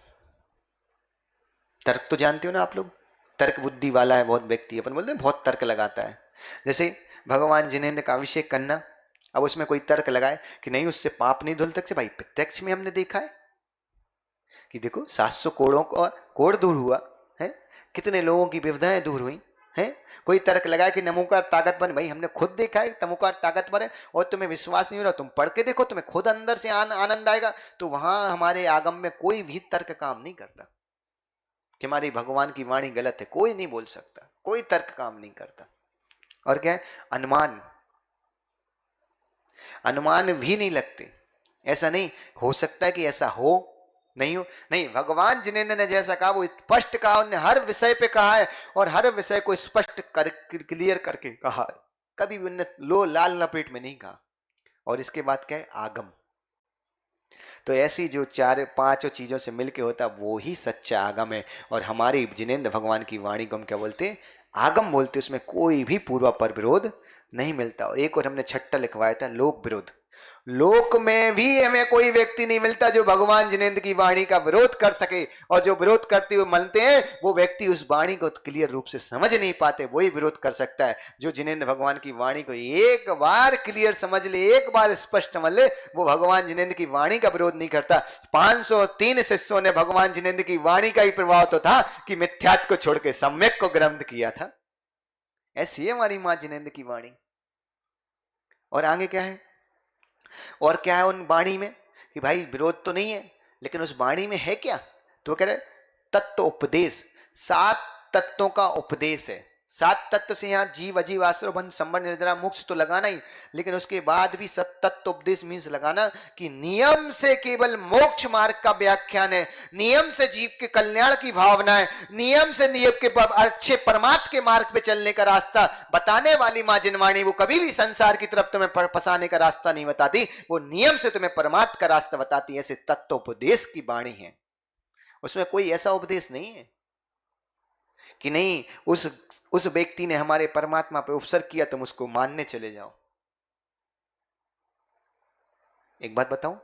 तर्क तो जानते हो ना आप लोग, तर्क बुद्धि वाला है बहुत व्यक्ति, अपन बोलते हैं बहुत तर्क लगाता है। जैसे भगवान जिनेंद्र का अभिषेक करना, अब उसमें कोई तर्क लगाए कि नहीं उससे पाप नहीं धुलता से, भाई प्रत्यक्ष में हमने देखा है कि देखो 700 कोड़ों का कोड़ दूर हुआ है, कितने लोगों की विविधाएं दूर हुई है। कोई तर्क लगाया कि नमोकार ताकतवर, भाई हमने खुद देखा है तमोकार ताकतवर है, और तुम्हें विश्वास नहीं हो रहा तुम पढ़ के देखो, तुम्हें खुद अंदर से आनंद आएगा। तो वहां हमारे आगम में कोई भी तर्क काम नहीं करता कि हमारी भगवान की वाणी गलत है, कोई नहीं बोल सकता, कोई तर्क काम नहीं करता। और क्या है, अनुमान, अनुमान भी नहीं लगते। ऐसा नहीं हो सकता है कि ऐसा हो, नहीं हो, नहीं, भगवान जिनेंद्र ने जैसा कहा वो स्पष्ट कहा, उन्होंने हर विषय पे कहा है और हर विषय को स्पष्ट कर क्लियर करके कहा है, कभी भी उन्होंने लो लाल लपेट में नहीं कहा। और इसके बाद क्या है, आगम। तो ऐसी जो 4-5 चीजों से मिलके होता वो ही सच्चा आगम है। और हमारी जिनेंद्र भगवान की वाणी को हम क्या बोलते, आगम बोलते, उसमें कोई भी पूर्वापर विरोध नहीं मिलता। और एक और हमने छट्टा लिखवाया था, लोक विरोध। लोक में भी हमें कोई व्यक्ति नहीं मिलता जो भगवान जिनेंद्र की वाणी का विरोध कर सके, और जो विरोध करते हुए मानते हैं वो व्यक्ति उस वाणी को क्लियर रूप से समझ नहीं पाते, वही विरोध कर सकता है। जो जिनेंद्र भगवान की वाणी को एक बार क्लियर समझ ले, एक बार स्पष्ट समझ ले, वो भगवान जिनेंद्र की वाणी का विरोध नहीं करता। 503 शिष्यों ने भगवान जिनेंद्र की वाणी का ही प्रभाव तो था कि मिथ्यात्व को छोड़ के सम्यक को ग्रंथ किया था। ऐसी है हमारी मां जिनेंद्र की वाणी। और आगे क्या है, और क्या है उन वाणी में कि भाई विरोध तो नहीं है, लेकिन उस वाणी में है क्या, तो कह रहे तत्व उपदेश, 7 तत्वों का उपदेश है। 7 तत्व से यहाँ जीव अजीव आश्रय बंध संबंध निर्जरा मोक्ष तो लगाना ही, लेकिन उसके बाद भी तत्व उपदेश मीन्स लगाना कि नियम से केवल मोक्ष मार्ग का व्याख्यान है, नियम से जीव के कल्याण की भावना है, नियम से नियम के अच्छे परमात्म के मार्ग पे चलने का रास्ता बताने वाली मां जिनवाणी। वो कभी भी संसार की तरफ तुम्हें फंसाने का रास्ता नहीं बताती, वो नियम से तुम्हें परमात्म का रास्ता बताती है। ऐसे तत्व उपदेश की वाणी है, उसमें कोई ऐसा उपदेश नहीं है कि नहीं उस व्यक्ति ने हमारे परमात्मा पे उपसर्ग किया तुम उसको मानने चले जाओ। एक बात बताऊं,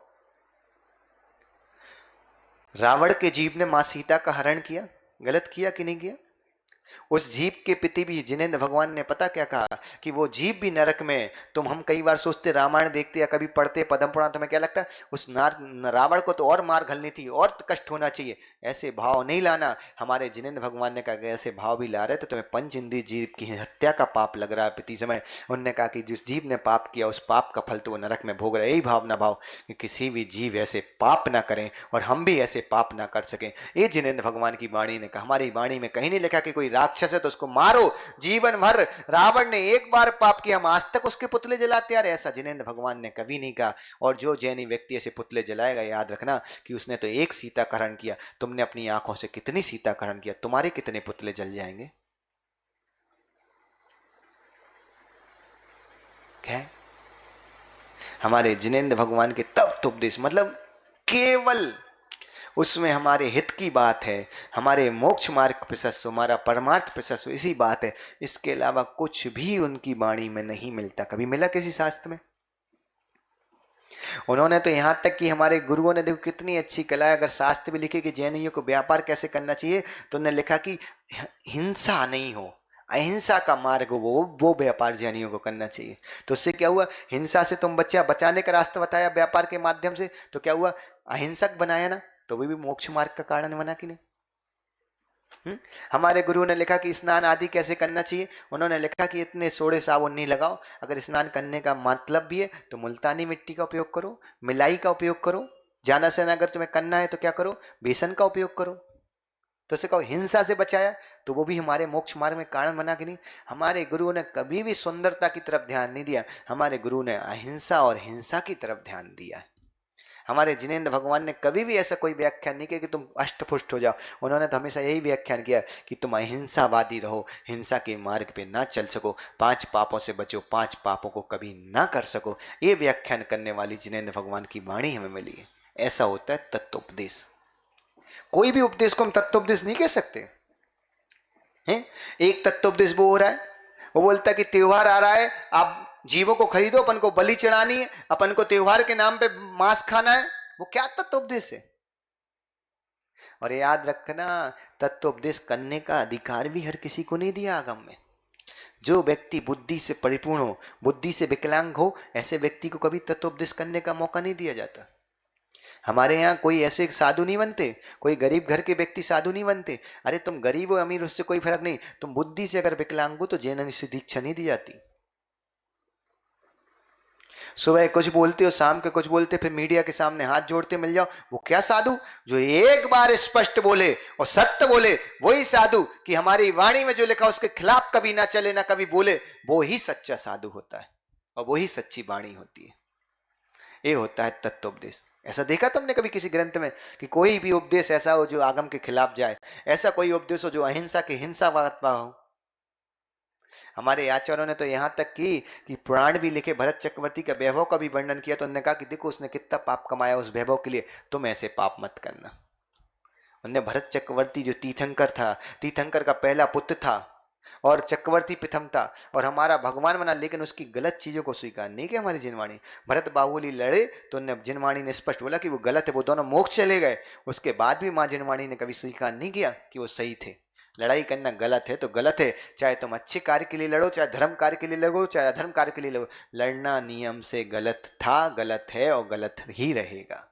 रावण के जीव ने मां सीता का हरण किया, गलत किया कि नहीं किया? उस जीव के प्रति भी जिनेंद्र भगवान ने पता क्या कहा कि वो जीव भी नरक में है। तुम हम कई बार सोचते, रामायण देखते या कभी पढ़ते पद्म पुराण, तुम्हें क्या लगता है उस रावण को तो और मार घलनी थी और कष्ट होना चाहिए, ऐसे भाव नहीं लाना। हमारे जिनेंद्र भगवान ने कहा कि ऐसे भाव भी ला रहे तो तुम्हें पंच इंद्रिय जीव की हत्या का पाप लग रहा है प्रति समय। उन्होंने कहा कि जिस जीव ने पाप किया उस पाप का फल तो वो नरक में भोग रहे। यही भावना भाव कि किसी भी जीव ऐसे पाप ना करें और हम भी ऐसे पाप ना कर सकें। ये जिनेंद्र भगवान की वाणी ने कहा। हमारी वाणी में कहीं नहीं लिखा कि कोई राक्षस है तो उसको मारो जीवन भर। रावण ने एक बार पाप किया, हम आज तक उसके पुतले जलाते आ रहे, ऐसा जिनेंद्र भगवान ने कभी नहीं कहा। और जो जैनी व्यक्ति ऐसे पुतले जलाएगा, याद रखना कि उसने तो एक सीता का हरण किया। तुमने अपनी आंखों से कितनी सीता का हरण किया, तुम्हारे कितने पुतले जल जाएंगे? क्या है? हमारे जिनेंद्र भगवान के तत्व उपदेश मतलब केवल उसमें हमारे हित की बात है, हमारे मोक्ष मार्ग प्रशस्त, हमारा परमार्थ प्रशस्त, इसी बात है। इसके अलावा कुछ भी उनकी वाणी में नहीं मिलता। कभी मिला किसी शास्त्र में? उन्होंने तो यहां तक कि हमारे गुरुओं ने, देखो कितनी अच्छी कला है, अगर शास्त्र भी लिखे कि जैनियों को व्यापार कैसे करना चाहिए तो उन्होंने लिखा कि हिंसा नहीं हो, अहिंसा का मार्ग वो व्यापार जैनियों को करना चाहिए। तो उससे क्या हुआ, हिंसा से तुम बच्चा बचाने का रास्ता बताया व्यापार के माध्यम से, तो क्या हुआ, अहिंसक बनाया ना, तो वो भी मोक्ष मार्ग का कारण बना कि नहीं? हमारे गुरु ने लिखा कि स्नान आदि कैसे करना चाहिए, उन्होंने लिखा कि इतने सोडे साबुन नहीं लगाओ, अगर स्नान करने का मतलब भी है तो मुल्तानी मिट्टी का उपयोग करो, मिलाई का उपयोग करो, जाना से अगर तुम्हें करना है तो क्या करो, बेसन का उपयोग करो। तो उसे कहो हिंसा से बचाया, तो वो भी हमारे मोक्ष मार्ग में कारण बना कि नहीं? हमारे गुरुओं ने कभी भी सुंदरता की तरफ ध्यान नहीं दिया, हमारे गुरु ने अहिंसा और हिंसा की तरफ ध्यान दिया। हमारे जिनेंद्र भगवान ने कभी भी ऐसा कोई व्याख्यान नहीं किया कि तुम अष्टपुष्ट हो जाओ। उन्होंने तो हमेशा यही व्याख्यान किया कि तुम अहिंसावादी रहो, हिंसा के मार्ग पे ना चल सको, 5 पापों से बचो, 5 पापों को कभी ना कर सको। ये व्याख्यान करने वाली जिनेंद्र भगवान की वाणी हमें मिली है। ऐसा होता है तत्वोपदेश। कोई भी उपदेश को हम तत्वोपदेश नहीं कह सकते हैं। एक तत्वोपदेश वो हो रहा है, वो बोलता है कि त्योहार आ रहा है, आप जीवों को खरीदो, अपन को बलि चढ़ानी है, अपन को त्योहार के नाम पे मांस खाना है। वो क्या तत्वोपदेश है? और याद रखना, तत्वोपदेश करने का अधिकार भी हर किसी को नहीं दिया आगम में। जो व्यक्ति बुद्धि से परिपूर्ण हो, बुद्धि से विकलांग हो, ऐसे व्यक्ति को कभी तत्वोपदेश करने का मौका नहीं दिया जाता। हमारे यहाँ कोई ऐसे साधु नहीं बनते, कोई गरीब घर के व्यक्ति साधु नहीं बनते। अरे तुम गरीब हो अमीर, उससे कोई फर्क नहीं, तुम बुद्धि से अगर विकलांग हो तो जैन से दीक्षा नहीं दी जाती। सुबह कुछ बोलते हो, शाम के कुछ बोलते, फिर मीडिया के सामने हाथ जोड़ते मिल जाओ। वो क्या साधु? जो एक बार स्पष्ट बोले और सत्य बोले, वही साधु। कि हमारी वाणी में जो लिखा उसके खिलाफ कभी ना चले, ना कभी बोले, वो ही सच्चा साधु होता है और वही सच्ची वाणी होती है। ये होता है तत्वोपदेश। ऐसा देखा तुमने कभी किसी ग्रंथ में कि कोई भी उपदेश ऐसा हो जो आगम के खिलाफ जाए? ऐसा कोई उपदेश हो जो अहिंसा के हिंसावाद हो? हमारे आचार्यों ने तो यहां तक कि पुराण भी लिखे, भरत चक्रवर्ती का वैभव का भी वर्णन किया, तो उन्होंने कहा कि देखो उसने कितना पाप कमाया उस वैभव के लिए, तुम ऐसे पाप मत करना। उनने भरत चक्रवर्ती जो तीर्थंकर था, तीर्थंकर का पहला पुत्र था और चक्रवर्ती प्रथम था और हमारा भगवान बना, लेकिन उसकी गलत चीजों को स्वीकार नहीं किया। हमारी जिनवाणी, भरत बाहुली लड़े तो उन्हें जिनवाणी ने स्पष्ट बोला कि वो गलत है, वो दोनों मोक्ष चले गए। उसके बाद भी माँ जिनवाणी ने कभी स्वीकार नहीं किया कि वो सही थे। लड़ाई करना गलत है तो गलत है, चाहे तुम अच्छे कार्य के लिए लड़ो, चाहे धर्म कार्य के लिए लड़ो, चाहे अधर्म कार्य के लिए लड़ो, लड़ना नियम से गलत था, गलत है और गलत ही रहेगा।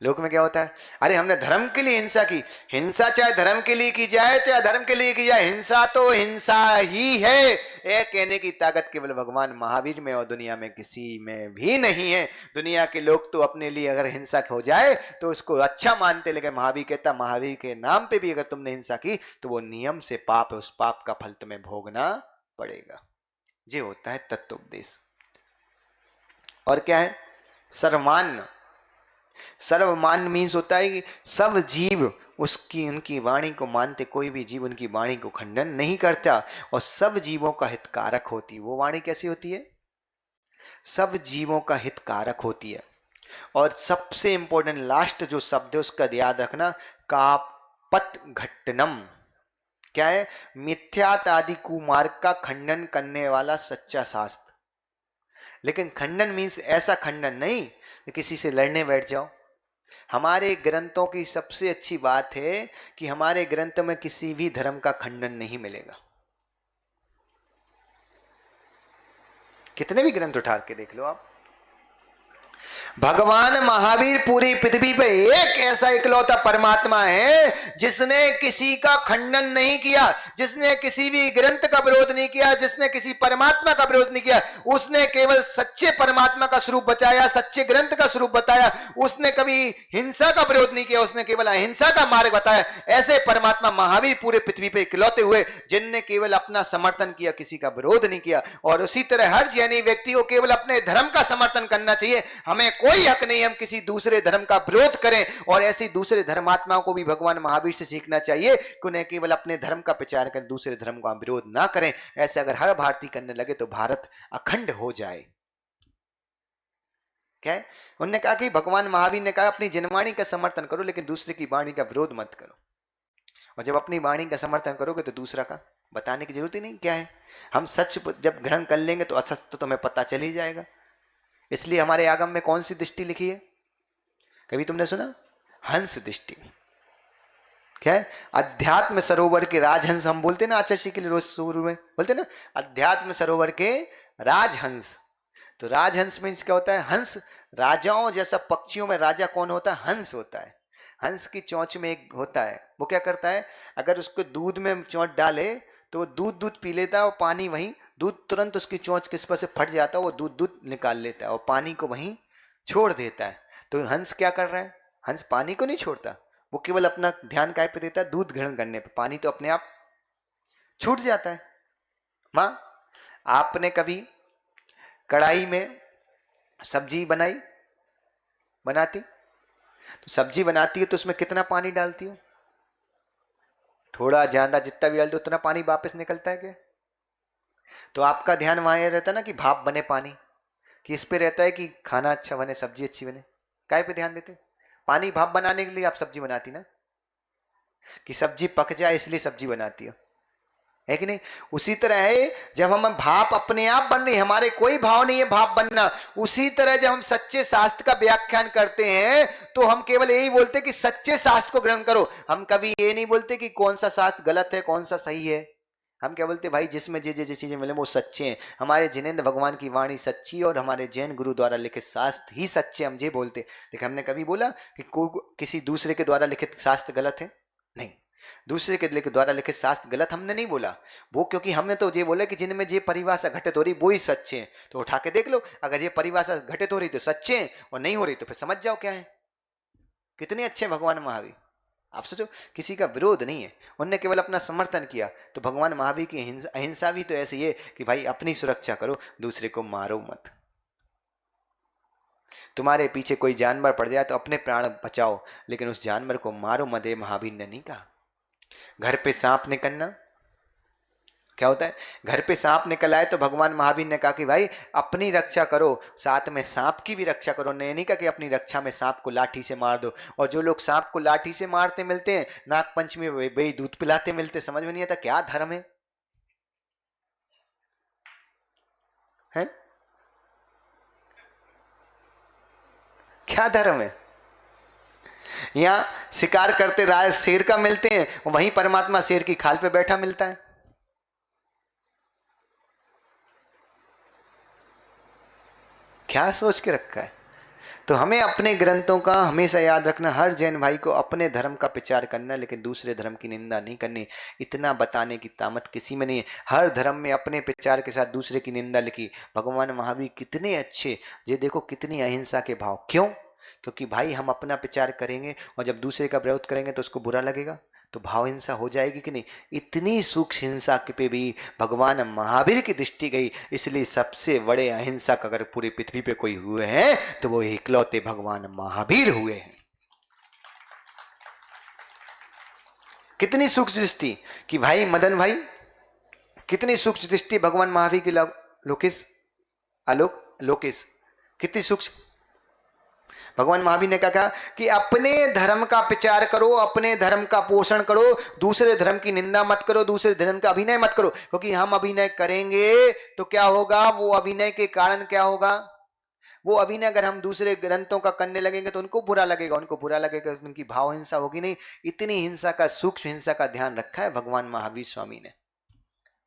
लोक में क्या होता है, अरे हमने धर्म के लिए हिंसा की। हिंसा चाहे धर्म के लिए की जाए, चाहे धर्म के लिए की जाए, हिंसा तो हिंसा ही है। ये कहने की ताकत केवल भगवान महावीर में और दुनिया में किसी में भी नहीं है। दुनिया के लोग तो अपने लिए अगर हिंसा हो जाए तो उसको अच्छा मानते, लेकिन महावीर कहता महावीर के नाम पे भी अगर तुमने हिंसा की तो वो नियम से पाप है, उस पाप का फल तुम्हें भोगना पड़ेगा। ये होता है तत्वोपदेश। और क्या है? सर्वमान्य। सर्वमान मीन्स होता है कि सब जीव उसकी उनकी वाणी को मानते, कोई भी जीव उनकी वाणी को खंडन नहीं करता और सब जीवों का हितकारक होती है। वो वाणी कैसी होती है? सब जीवों का हितकारक होती है। और सबसे इंपॉर्टेंट लास्ट जो शब्द है उसका याद रखना, कापत घट्टनम। क्या है? मिथ्यात आदि कुमार्ग का खंडन करने वाला सच्चा शास्त्र। लेकिन खंडन मीन्स ऐसा खंडन नहीं कि किसी से लड़ने बैठ जाओ, हमारे ग्रंथों की सबसे अच्छी बात है कि हमारे ग्रंथ में किसी भी धर्म का खंडन नहीं मिलेगा। कितने भी ग्रंथ उठा के देख लो आप, भगवान महावीर पूरी पृथ्वी पे एक ऐसा इकलौता परमात्मा है जिसने किसी का खंडन नहीं किया, जिसने किसी भी ग्रंथ का विरोध नहीं किया, जिसने किसी परमात्मा का विरोध नहीं किया। उसने केवल सच्चे परमात्मा का स्वरूप बताया, सच्चे ग्रंथ का स्वरूप बताया। उसने कभी हिंसा का विरोध नहीं किया, उसने केवल अहिंसा का मार्ग बताया। ऐसे परमात्मा महावीर पूरे पृथ्वी पे इकलौते हुए जिनने केवल अपना समर्थन किया, किसी का विरोध नहीं किया। और उसी तरह हर जैनी व्यक्ति को केवल अपने धर्म का समर्थन करना चाहिए। हमें कोई हक नहीं हम किसी दूसरे धर्म का विरोध करें। और ऐसी दूसरे धर्मात्माओं को भी भगवान महावीर से सीखना चाहिए कि उन्हें केवल अपने धर्म का प्रचार कर दूसरे धर्म का विरोध ना करें। ऐसे अगर हर भारतीय करने लगे तो भारत अखंड हो जाए। क्या है? उन्होंने कहा कि भगवान महावीर ने कहा अपनी जनवाणी का समर्थन करो लेकिन दूसरे की वाणी का विरोध मत करो। और जब अपनी वाणी का समर्थन करोगे तो दूसरा का बताने की जरूरत ही नहीं। क्या है, हम सच जब ग्रहण कर लेंगे तो असच तो तुम्हें पता चल ही जाएगा। इसलिए हमारे आगम में कौन सी दृष्टि लिखी है? कभी तुमने सुना? हंस दृष्टि। क्या है? अध्यात्म सरोवर के राजहंस हम बोलते ना, आचार्य के लिए रोज शुरू में बोलते ना, अध्यात्म सरोवर के राजहंस। तो राजहंस में क्या होता है? हंस। राजाओं जैसा पक्षियों में राजा कौन होता है? हंस होता है। हंस की चोंच में एक होता है, वो क्या करता है, अगर उसको दूध में चोंच डाले तो वो दूध पी लेता है और पानी वहीं, दूध तुरंत उसकी चोंच किस पर से फट जाता है, वो दूध निकाल लेता है और पानी को वहीं छोड़ देता है। तो हंस क्या कर रहा है? हंस पानी को नहीं छोड़ता, वो केवल अपना ध्यान काय पे देता है? दूध ग्रहण करने पे। पानी तो अपने आप छूट जाता है। माँ, आपने कभी कढ़ाई में सब्जी बनाती तो सब्जी बनाती है तो उसमें कितना पानी डालती हो? थोड़ा ज्यादा, जितना भी डालते उतना पानी वापस निकलता है क्या? तो आपका ध्यान वहां रहता है ना कि भाप बने पानी, कि इस पे रहता है कि खाना अच्छा बने, सब्जी अच्छी बने। काय पे ध्यान देते? पानी भाप बनाने के लिए आप सब्जी बनाती ना, कि सब्जी पक जाए इसलिए सब्जी बनाती हो, है कि नहीं? उसी तरह है जब हम भाप अपने आप बन रही, हमारे कोई भाव नहीं है भाप बनना। उसी तरह जब हम सच्चे शास्त्र का व्याख्यान करते हैं तो हम केवल यही बोलते कि सच्चे शास्त्र को ग्रहण करो। हम कभी ये नहीं बोलते कि कौन सा शास्त्र गलत है कौन सा सही है। हम क्या बोलते? भाई जिसमें जे चीजें मिले वो सच्चे हैं। हमारे जिनेंद्र भगवान की वाणी सच्ची और हमारे जैन गुरु द्वारा लिखित शास्त्र ही सच्चे, हम ये बोलते। लेकिन हमने कभी बोला कि किसी दूसरे के द्वारा लिखित शास्त्र गलत है? नहीं, दूसरे के द्वारा लिखित शास्त्र गलत हमने नहीं बोला। वो क्योंकि हमने तो ये बोला कि जिनमें ये परिभाषा घटित हो रही वो ही सच्चे हैं। तो उठा के देख लो, अगर ये परिभाषा घटित हो रही तो सच्चे हैं और नहीं हो रही तो फिर समझ जाओ क्या है। कितने अच्छे भगवान महावीर। आप सोचो, किसी का विरोध नहीं है, उनने केवल अपना समर्थन किया। तो भगवान महावीर की अहिंसा भी तो ऐसी है कि भाई अपनी सुरक्षा करो, दूसरे को मारो मत। तुम्हारे पीछे कोई जानवर पड़ जाए तो अपने प्राण बचाओ, लेकिन उस जानवर को मारो मत, महावीर ने नहीं कहा। घर पे सांप निकलना क्या होता है? घर पे सांप निकल आए तो भगवान महावीर ने कहा कि भाई अपनी रक्षा करो, साथ में सांप की भी रक्षा करो। नहीं कहा कि अपनी रक्षा में सांप को लाठी से मार दो। और जो लोग सांप को लाठी से मारते मिलते हैं, नाग पंचमी में भाई दूध पिलाते मिलते, समझ में नहीं आता क्या धर्म है? क्या धर्म है? यहां शिकार करते राय शेर का मिलते हैं, वहीं परमात्मा शेर की खाल पे बैठा मिलता है। क्या सोच के रखा है? तो हमें अपने ग्रंथों का हमेशा याद रखना, हर जैन भाई को अपने धर्म का प्रचार करना, लेकिन दूसरे धर्म की निंदा नहीं करनी। इतना बताने की ताकत किसी में नहीं है। हर धर्म में अपने प्रचार के साथ दूसरे की निंदा लिखी। भगवान महावीर कितने अच्छे, ये देखो कितनी अहिंसा के भाव। क्यों? क्योंकि भाई हम अपना प्रचार करेंगे और जब दूसरे का विरोध करेंगे तो उसको बुरा लगेगा, तो भाव हिंसा हो जाएगी कि नहीं? इतनी सूक्ष्म हिंसा पे भी भगवान महावीर की दृष्टि गई। इसलिए सबसे बड़े अहिंसक अगर पूरी पृथ्वी पे कोई हुए हैं तो वो इकलौते भगवान महावीर हुए हैं। कितनी सूक्ष्म दृष्टि कि भाई मदन भाई, कितनी सूक्ष्म दृष्टि भगवान महावीर की। लोकेश लोकेश कितनी सूक्ष्म। भगवान महावीर ने कहा कि अपने धर्म का प्रचार करो, अपने धर्म का पोषण करो, दूसरे धर्म की निंदा मत करो, दूसरे धर्म का अभिनय मत करो। क्योंकि हम अभिनय करेंगे तो क्या होगा? वो अभिनय के कारण क्या होगा? वो अभिनय अगर हम दूसरे ग्रंथों का करने लगेंगे तो उनको बुरा लगेगा, उनको बुरा लगेगा, उनकी भाव हिंसा होगी नहीं। इतनी हिंसा का, सूक्ष्म हिंसा का ध्यान रखा है भगवान महावीर स्वामी ने।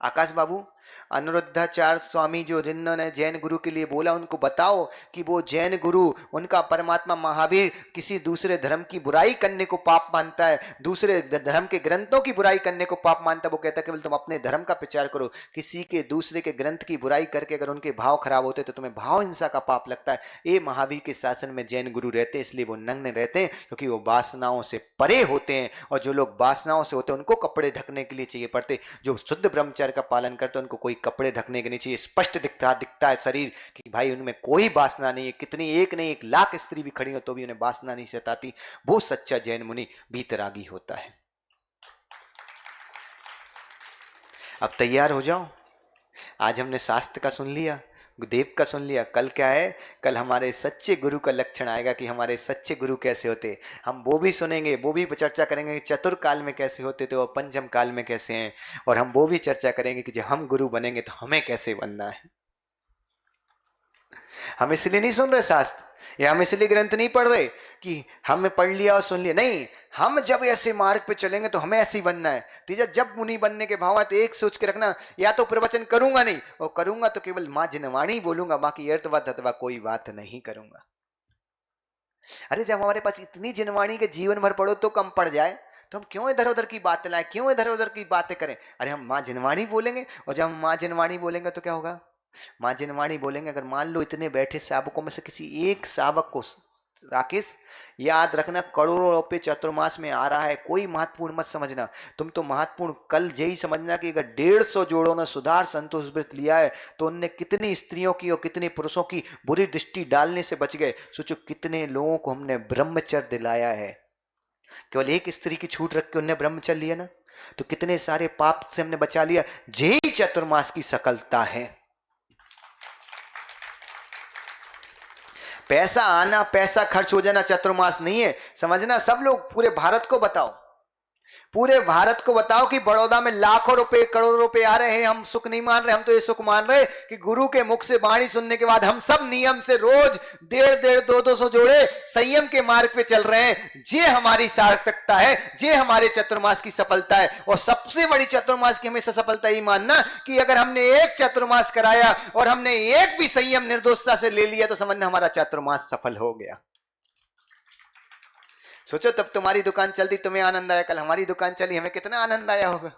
आकाश बाबू, अनुरुद्धाचार्य स्वामी जो जिन्होंने जैन गुरु के लिए बोला, उनको बताओ कि वो जैन गुरु, उनका परमात्मा महावीर किसी दूसरे धर्म की बुराई करने को पाप मानता है, दूसरे धर्म के ग्रंथों की बुराई करने को पाप मानता है। वो कहता है केवल तुम अपने धर्म का प्रचार करो, किसी के दूसरे के ग्रंथ की बुराई करके अगर उनके भाव खराब होते तो तुम्हें भाव हिंसा का पाप लगता है। ये महावीर के शासन में जैन गुरु रहते हैं, इसलिए वो नग्न रहते हैं, क्योंकि वो वासनाओं से परे होते हैं। और जो लोग वासनाओं से होते हैं उनको कपड़े ढकने के लिए चाहिए पड़ते। जो शुद्ध ब्रह्मचर्य का पालन करते हैं उनको कोई कपड़े ढकने के नहीं चाहिए। स्पष्ट दिखता है शरीर कि भाई उनमें कोई वासना नहीं है। कितनी एक नहीं 1,00,000 स्त्री भी खड़ी हो तो भी उन्हें वासना नहीं सताती। वो सच्चा जैन मुनि भीतरागी होता है। अब तैयार हो जाओ। आज हमने शास्त्र का सुन लिया, देव का सुन लिया। कल क्या है? कल हमारे सच्चे गुरु का लक्षण आएगा कि हमारे सच्चे गुरु कैसे होते। हम वो भी सुनेंगे, वो भी चर्चा करेंगे कि चतुर्काल में कैसे होते थे और पंचम काल में कैसे हैं। और हम वो भी चर्चा करेंगे कि जब हम गुरु बनेंगे तो हमें कैसे बनना है। हम इसलिए नहीं सुन रहे शास्त्र, या हम इसलिए ग्रंथ नहीं पढ़ रहे कि हमने पढ़ लिया और सुन लिया। नहीं, हम जब ऐसे मार्ग पे चलेंगे तो हमें ऐसे ही बनना है। तीजा, जब मुनि बनने के भाव है तो एक सोच के रखना, या तो प्रवचन करूंगा नहीं, और करूंगा तो केवल मां जिनवाणी बोलूंगा, बाकी अर्थवत अथवा कोई बात नहीं करूंगा। अरे जब हमारे पास इतनी जिनवाणी के जीवन भर पढ़ो तो कम पड़ जाए, तो हम क्यों इधर उधर की बातें लाएं, क्यों इधर उधर की बातें करें। अरे हम मां जिनवाणी बोलेंगे, और जब हम मां जिनवाणी बोलेंगे तो क्या होगा? मां जिनवाणी बोलेंगे। अगर मान लो इतने बैठे सावकों में से किसी एक सावक को, राकेश याद रखना, करोड़ों रुपए चतुर्मास में आ रहा है, कोई महत्वपूर्ण मत समझना। तुम तो महत्वपूर्ण कल यही समझना कि अगर 150 जोड़ों ने सुधार संतोष व्रत लिया है तो उनने कितनी स्त्रियों की और कितने पुरुषों की बुरी दृष्टि डालने से बच गए। सोचो कितने लोगों को हमने ब्रह्मचर्य दिलाया है। केवल एक स्त्री की छूट रख के उन्हें ब्रह्मचर्य लिया ना, तो कितने सारे पाप से हमने बचा लिया। यही चतुर्मास की सफलता है। पैसा आना, पैसा खर्च हो जाना चतुर्मास नहीं है, समझना। सब लोग पूरे भारत को बताओ, पूरे भारत को बताओ कि बड़ौदा में लाखों रुपए, करोड़ों रुपए आ रहे हैं, हम सुख नहीं मान रहे। हम तो ये सुख मान रहे कि गुरु के मुख से वाणी सुनने के बाद हम सब नियम से रोज 150, 200 जोड़े संयम के मार्ग पे चल रहे हैं। ये हमारी सार्थकता है, ये हमारे चतुर्मास की सफलता है। और सबसे बड़ी चतुर्मास की हमेशा सफलता ही मानना कि अगर हमने एक चतुर्मास कराया और हमने एक भी संयम निर्दोषता से ले लिया तो समझना हमारा चतुर्मास सफल हो गया। सोचो तब तुम्हारी दुकान चलती, तुम्हें आनंद आया, कल हमारी दुकान चली, हमें कितना आनंद आया होगा।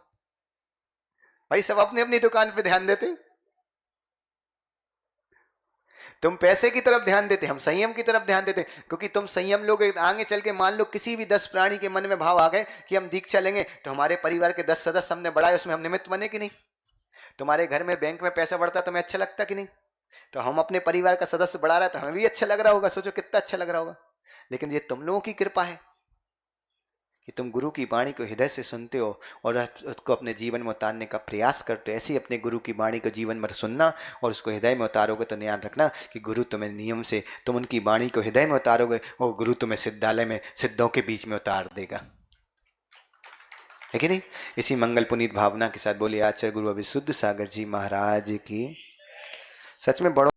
भाई सब अपनी अपनी दुकान पे ध्यान देते, तुम पैसे की तरफ ध्यान देते, हम संयम की तरफ ध्यान देते। क्योंकि तुम संयम लोग आगे चल के, मान लो किसी भी 10 प्राणी के मन में भाव आ गए कि हम दीक्षा लेंगे, तो हमारे परिवार के 10 सदस्य हमने बढ़ाए, उसमें हम निमित्त बने कि नहीं? तुम्हारे घर में बैंक में पैसा बढ़ता तुम्हें अच्छा लगता कि नहीं? तो हम अपने परिवार का सदस्य बढ़ा रहा है तो हमें भी अच्छा लग रहा होगा। सोचो कितना अच्छा लग रहा होगा। लेकिन ये तुम लोगों की कृपा है कि तुम गुरु की वाणी को हृदय से सुनते हो और उसको अपने जीवन में उतारने का प्रयास करते हो। ऐसे ही अपने गुरु की वाणी को जीवन भर सुनना और उसको हृदय में उतारोगे तो ध्यान रखना कि गुरु तुम्हें नियम से, तुम उनकी वाणी को हृदय में उतारोगे और गुरु तुम्हें सिद्धालय में सिद्धों के बीच में उतार देगा, है कि नहीं? इसी मंगल पुनीत भावना के साथ बोलिए आचार्य गुरु अभिशुद्ध सागर जी महाराज की। सच में बड़ों